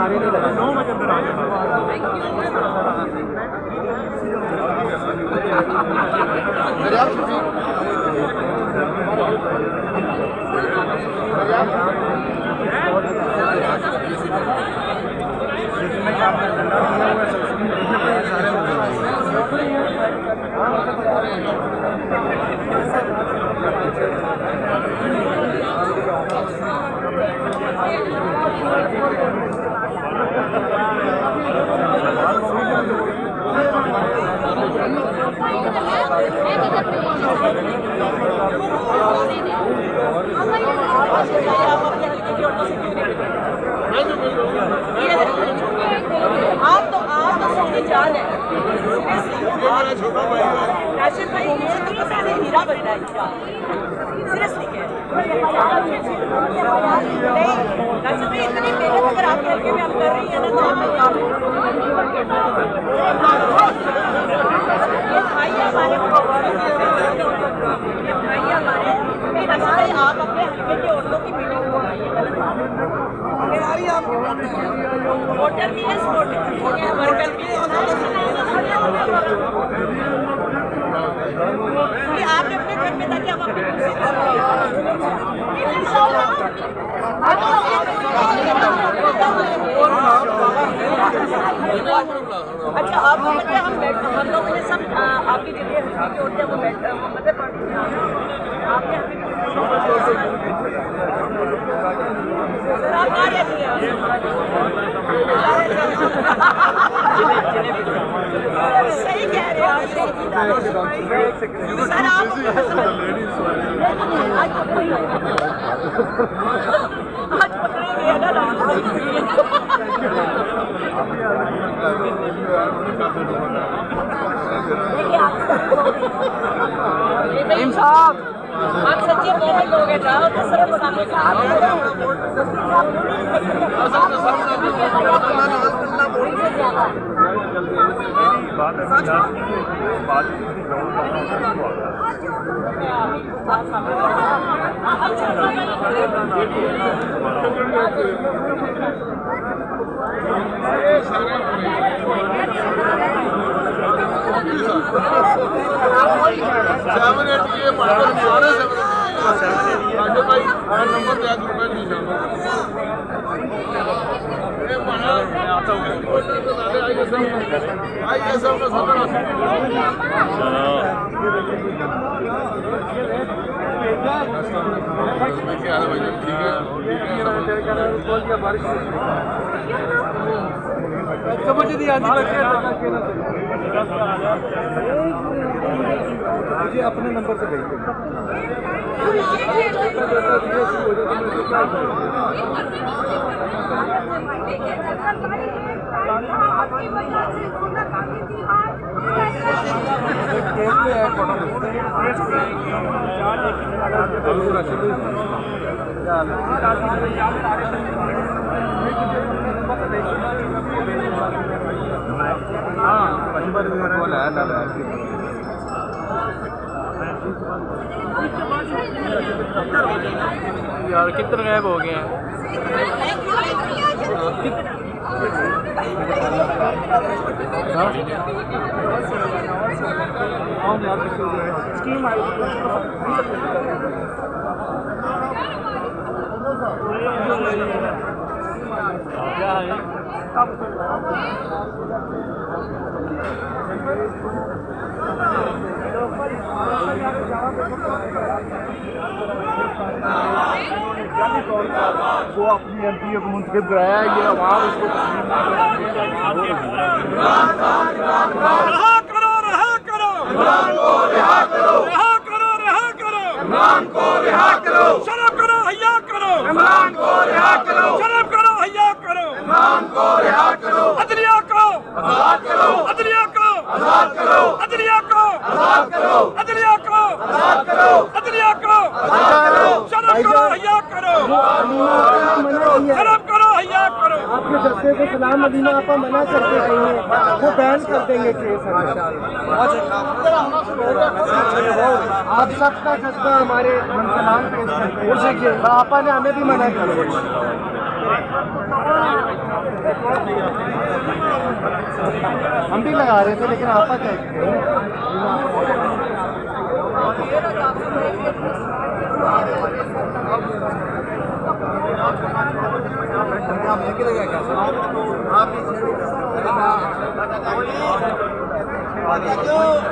नारे नहीं लगा। आप तो सबकी जान है। राशिद भाई ये तो पहले हीरा बनना है, हीरा सीरियसली कह रहे नहीं। राशिद भाई इतनी मेहनत अगर आपके हल्के में आप कर रही है ना तो आप भाई हमारे भाई आप अपने हल्के की औरतों की मीटिंग को वोटर भी है, वर्कर भी है। आपने अपने घर में ताकि हम अपनी अच्छा आप मतलब हम लोगों ने सब आपकी जगह हल्की होते हैं वो मतलब आपने सर आप आ रहे थे सही कह रहे हो सर आप आज पकड़ेंगे साहब आप सच्चे मोमेंट हो गए जाओ तो सर समझ नहीं आती मुझे अपने नंबर से भेज यार कितने गायब हो गए हैं। वो अपनी एमपी को मुंतखब कराया, ये आवाम उसको रहा करो इमरान को रिहा करो, इमरान को रिहा करो, शर्म करो हया करो, इमरान को रिहा करो, शर्म करो हया करो, इमरान को रिहा करो, अदलिया को आजाद करो, अदलिया को आजाद करो, अदलिया को आजाद करो, अदलिया को आजाद करो, अदलिया को आजाद करो, शर्म करो हया करो, शर्म करो हया करो। आपके जज्बे को सलाम मदीना आपा मना करके गई है, वो बैन कर देंगे केस। आप सबका जज्बा हमारे सलाम पेश करते हैं, आपा ने हमें भी मना कर दिया। हम भी लगा रहे थे लेकिन आपका क्या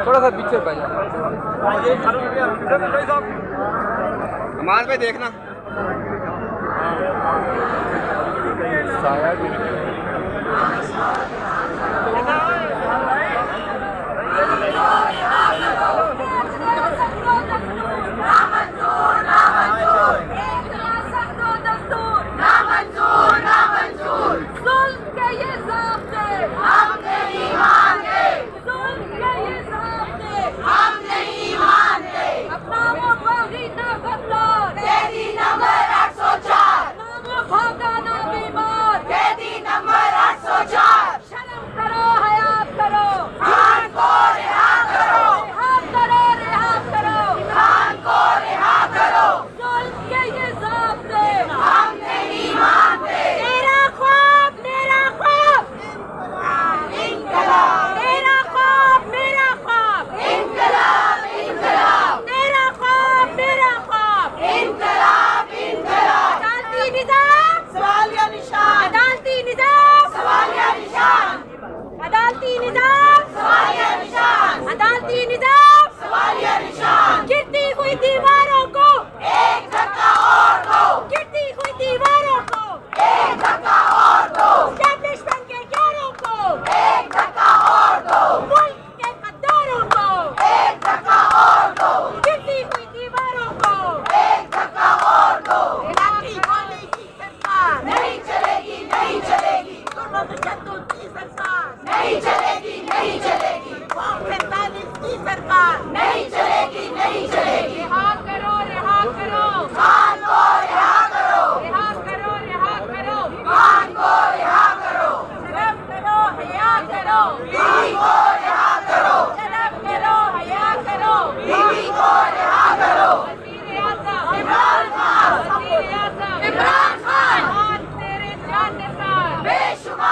थोड़ा सा पीछे भाई हमारे पे देखना बेशुमार